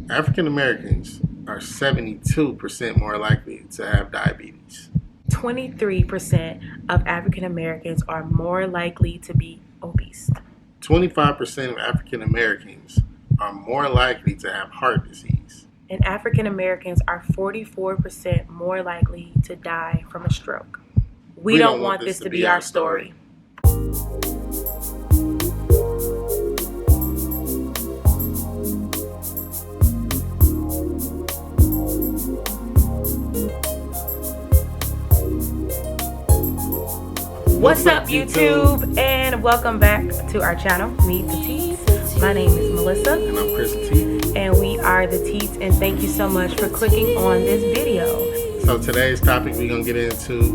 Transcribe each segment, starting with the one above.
African Americans are 72% more likely to have diabetes. 23% of African Americans are more likely to be obese. 25% of African Americans are more likely to have heart disease. And African Americans are 44% more likely to die from a stroke. We don't want this to be our story. What's up, YouTube? And welcome back to our channel, Meet the Teats. My name is Melissa. And I'm Chris Teat. And we are the Teats, and thank you so much for clicking on this video. So today's topic, we're going to get into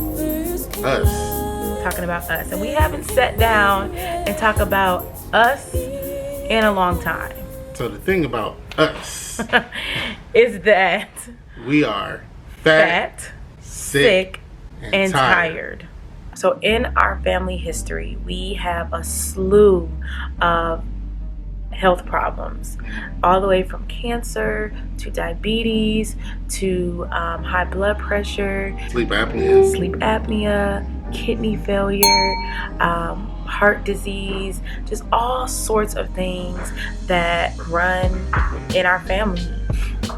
us. Talking about us. And we haven't sat down and talked about us in a long time. So the thing about us is that we are fat, sick, and tired. So in our family history, we have a slew of health problems, all the way from cancer to diabetes to high blood pressure, sleep apnea, kidney failure, heart disease, just all sorts of things that run in our family.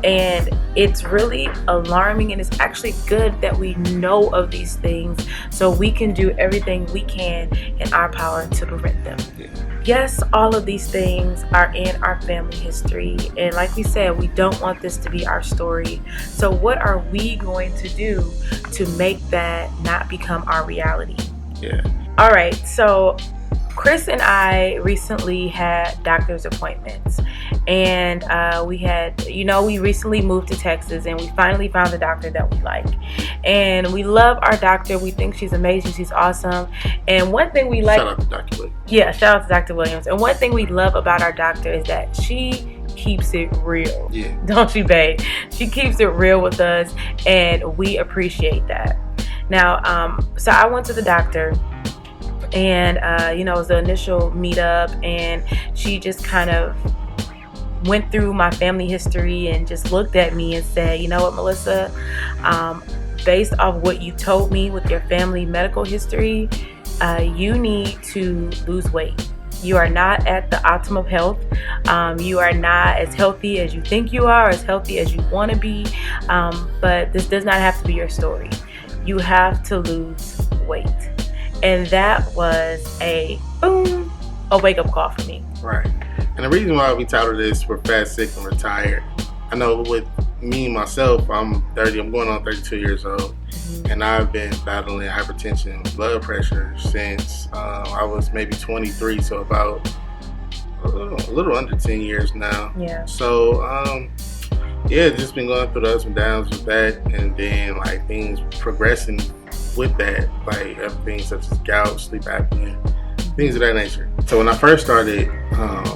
And it's really alarming, and it's actually good that we know of these things so we can do everything we can in our power to prevent them. Yes, all of these things are in our family history, and like we said, we don't want this to be our story. So what are we going to do to make that not become our reality? All right, so Chris and I recently had doctor's appointments, and we recently moved to Texas, and we finally found a doctor that we like, and we love our doctor. We think she's amazing. She's awesome. And one thing we like, shout out to Dr. Williams. Yeah, shout out to Dr. Williams. And one thing we love about our doctor is that she keeps it real. Yeah. Don't you, babe? She keeps it real with us, and we appreciate that. Now, so I went to the doctor, and it was the initial meetup, and she just kind of went through my family history and just looked at me and said, you know what, Melissa, based off what you told me with your family medical history, you need to lose weight. You are not at the optimum health. You are not as healthy as you think you are, as healthy as you want to be, but this does not have to be your story. You have to lose weight. And that was a wake-up call for me. Right. And the reason why we titled this, we're fat, sick, and retired. I know with me, myself, I'm 30, I'm going on 32 years old. Mm-hmm. And I've been battling hypertension and blood pressure since I was maybe 23, so about a little under 10 years now. Yeah. So, just been going through the ups and downs with that, and then like things progressing with that, like other things such as gout, sleep apnea, things of that nature. So when I first started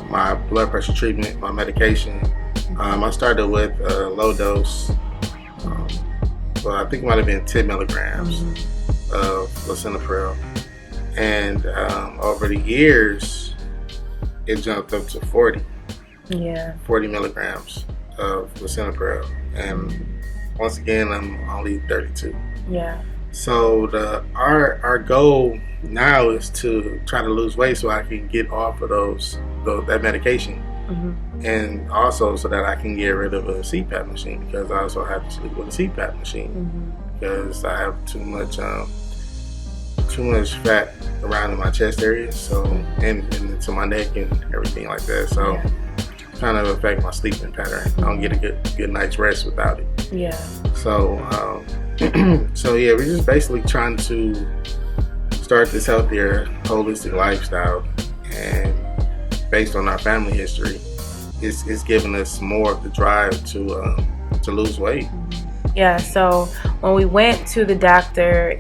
my blood pressure treatment, my medication, I started with a low dose, I think it might have been 10 milligrams of lisinopril. And over the years, it jumped up to 40 milligrams of lisinopril. And once again, I'm only 32. Yeah. So our goal now is to try to lose weight so I can get off of that medication, and also so that I can get rid of a CPAP machine, because I also have to sleep with a CPAP machine because I have too much fat around in my chest area, so and into my neck and everything like that. So kind of affect my sleeping pattern. I don't get a good night's rest without it. Yeah. So. We're just basically trying to start this healthier, holistic lifestyle, and based on our family history, it's giving us more of the drive to lose weight. Yeah, so when we went to the doctor,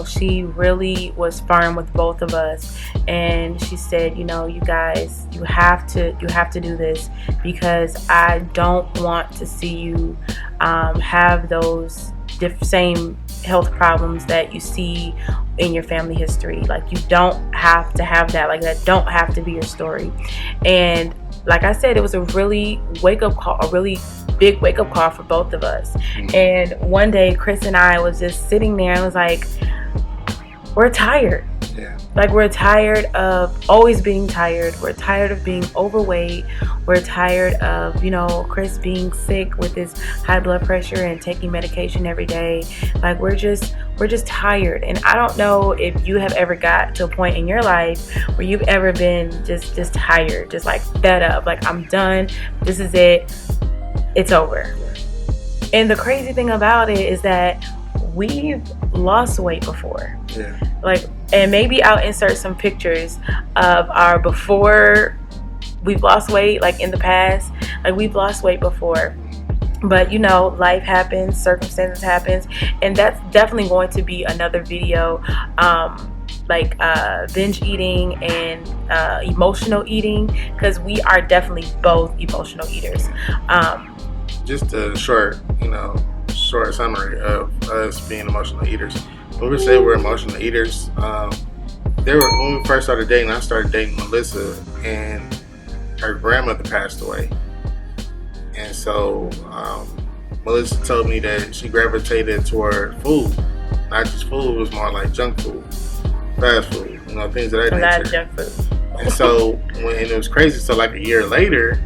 she really was firm with both of us, and she said, you guys, you have to do this, because I don't want to see you have those same health problems that you see in your family history. Like, you don't have to have that. Like, that don't have to be your story. And like I said, it was a really wake-up call, a really big wake-up call for both of us. And one day Chris and I was just sitting there and was like, we're tired. Yeah. Like, we're tired of always being tired. We're tired of being overweight. We're tired of, you know, Chris being sick with his high blood pressure and taking medication every day. Like, we're just tired. And I don't know if you have ever got to a point in your life where you've ever been just tired, just like fed up. Like, I'm done. This is it. It's over. And the crazy thing about it is that we've lost weight before. Yeah. Like, and maybe I'll insert some pictures of our before we've lost weight, like in the past. Like, we've lost weight before. But, you know, life happens, circumstances happens, and that's definitely going to be another video, like binge eating and emotional eating, because we are definitely both emotional eaters. Just a short summary of us being emotional eaters. When we say we're emotional eaters, when we first started dating, I started dating Melissa, and her grandmother passed away. And so Melissa told me that she gravitated toward food. Not just food, it was more like junk food, fast food, you know, things of that nature. Not junk food. And so and it was crazy. So like a year later,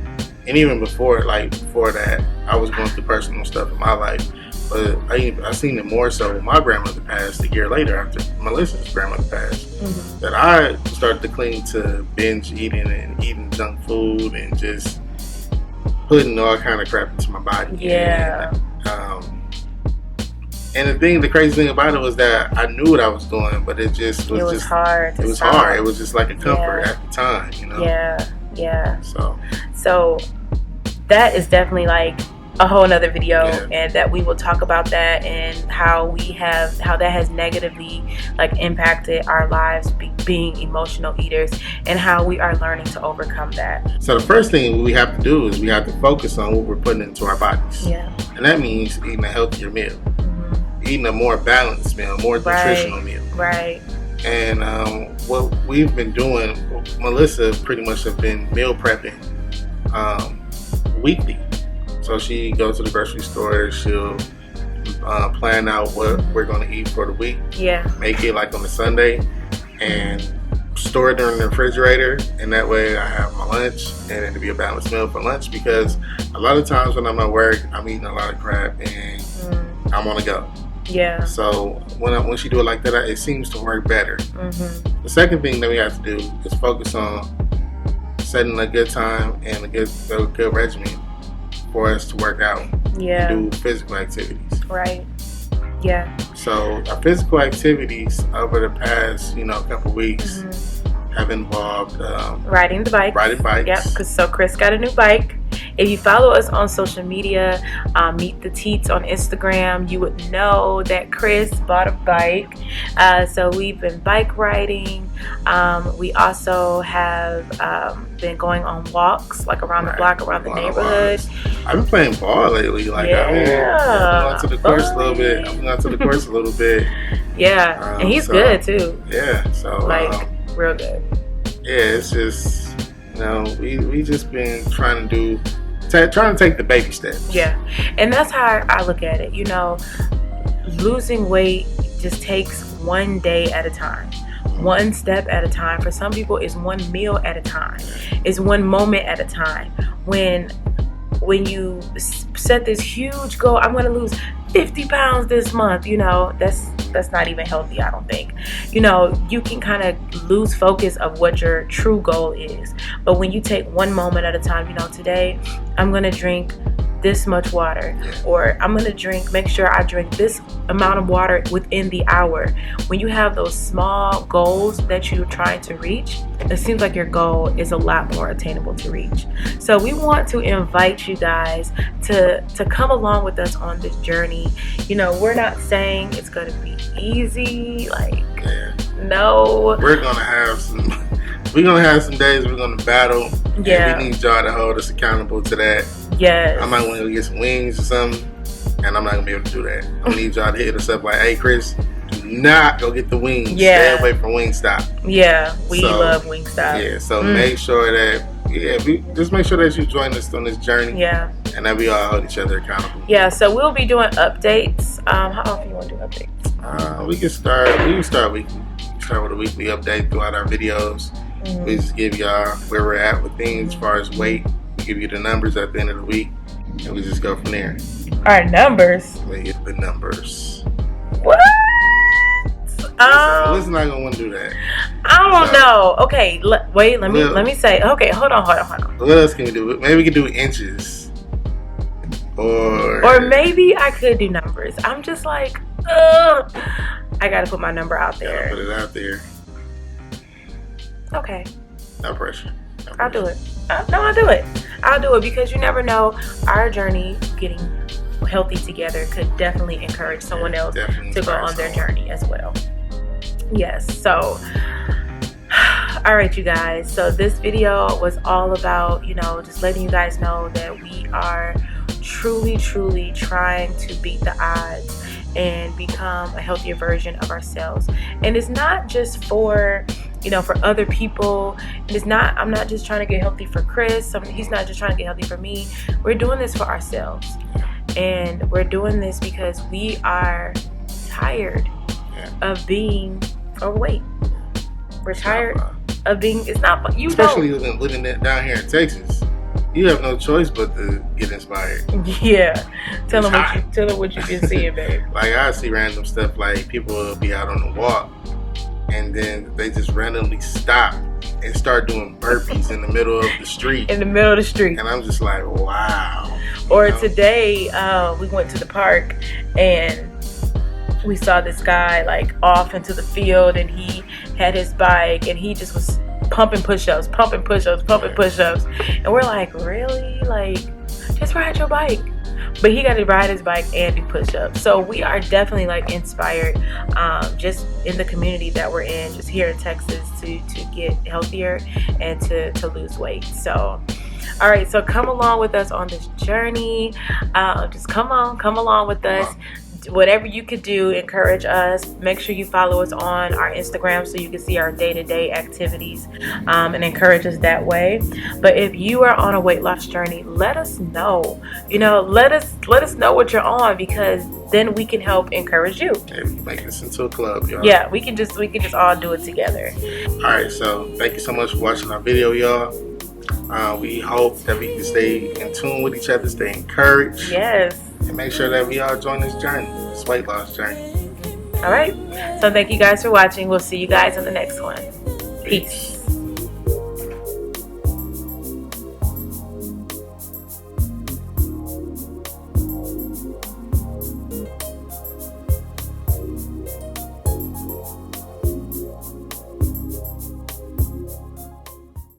and even before that, I was going through personal stuff in my life. But I seen it more so when my grandmother passed a year later after Melissa's grandmother passed. Mm-hmm. That I started to cling to binge eating and eating junk food and just putting all kind of crap into my body. Yeah. And the crazy thing about it was that I knew what I was doing, but it was hard. It was hard. It was just like a comfort at the time, you know. Yeah. So that is definitely like a whole nother video, and that we will talk about that and how that has negatively like impacted our lives being emotional eaters, and how we are learning to overcome that. So the first thing we have to do is we have to focus on what we're putting into our bodies. Yeah. And that means eating a healthier meal, eating a more balanced meal, more nutritional meal. Right. And what we've been doing, Melissa pretty much have been meal prepping weekly. So she goes to the grocery store, she'll plan out what we're going to eat for the week. Yeah. Make it like on a Sunday and store it in the refrigerator. And that way I have my lunch and it'll be a balanced meal for lunch, because a lot of times when I'm at work, I'm eating a lot of crap and I'm on the go. Yeah. So when she do it like that, it seems to work better. Mm-hmm. The second thing that we have to do is focus on setting a good time and a good regimen for us to work out. Yeah. And do physical activities. Right. Yeah. So our physical activities over the past, couple weeks have involved riding bikes. Yep. So Chris got a new bike. If you follow us on social media, Meet the Teats on Instagram, you would know that Chris bought a bike. So we've been bike riding. We also have been going on walks, like around the block, around the neighborhood. I've been playing ball lately. Like, I've gone to the course a little bit. Yeah, and he's good too. Yeah, so real good. Yeah, it's just we just been trying to take the baby steps. Yeah, and that's how I look at it. Losing weight just takes one day at a time, one step at a time. For some people, it's one meal at a time. It's one moment at a time. When you set this huge goal, I'm going to lose 50 pounds this month, that's not even healthy, I don't think. You can kind of lose focus of what your true goal is. But when you take one moment at a time, today I'm going to drink this much water, or I'm going to make sure I drink this amount of water within the hour. When you have those small goals that you're trying to reach, it seems like your goal is a lot more attainable to reach. So we want to invite you guys to come along with us on this journey. We're not saying it's going to be easy. No. We're going to have some days we're going to battle. Yeah. And we need y'all to hold us accountable to that. Yes. I might want to go get some wings or something, and I'm not going to be able to do that. I'm going to need y'all to hit us up like, hey, Chris, do not go get the wings. Yeah. Stay away from Wingstop. Yeah, we love Wingstop. Yeah, so make sure that, just make sure that you join us on this journey. Yeah. and that we all hold each other accountable. Yeah, so we'll be doing updates. How often you want to do updates? We can start weekly. Start with a weekly update throughout our videos. Mm-hmm. We just give y'all where we're at with things as far as weight. We give you the numbers at the end of the week, and we just go from there. Our numbers. We get the numbers. What? Listen, not gonna want to do that. I don't know. Okay, wait. Let me say. Okay, hold on. What else can we do? Maybe we can do inches, or maybe I could do numbers. I'm just like, ugh. I gotta put my number out there. Put it out there. Okay. No pressure. I'll do it. I'll do it. I'll do it because you never know. Our journey getting healthy together could definitely encourage someone else to go on their journey as well. Yes. So, all right, you guys. So this video was all about, just letting you guys know that we are truly trying to beat the odds and become a healthier version of ourselves. And it's not just for for other people. I'm not just trying to get healthy for Chris. He's not just trying to get healthy for me. We're doing this for ourselves. And we're doing this because we are tired of being overweight. We're tired of being, it's not fun. Especially living down here in Texas. You have no choice but to get inspired. Yeah. Tell them what you've been seeing, babe. Like, I see random stuff, like people will be out on the walk and then they just randomly stop and start doing burpees in the middle of the street. In the middle of the street. And I'm just like, wow. Or today, we went to the park and we saw this guy like off into the field, and he had his bike and he just was pumping push-ups. And we're like, really? Like, just ride your bike. But he got to ride his bike and do push-ups. So we are definitely like inspired, just in the community that we're in, just here in Texas, to get healthier and to lose weight. So, all right, so come along with us on this journey. Just come along with us. Whatever you could do, encourage us. Make sure you follow us on our Instagram so you can see our day-to-day activities, and encourage us that way. But if you are on a weight loss journey, let us know. Let us know what you're on, because then we can help encourage you. Hey, we can make this into a club, y'all. Yeah, we can just all do it together. All right, so thank you so much for watching our video, y'all. We hope that we can stay in tune with each other, stay encouraged. Yes. And make sure that we all join this journey, this weight loss journey. All right. So thank you guys for watching. We'll see you guys on the next one. Peace.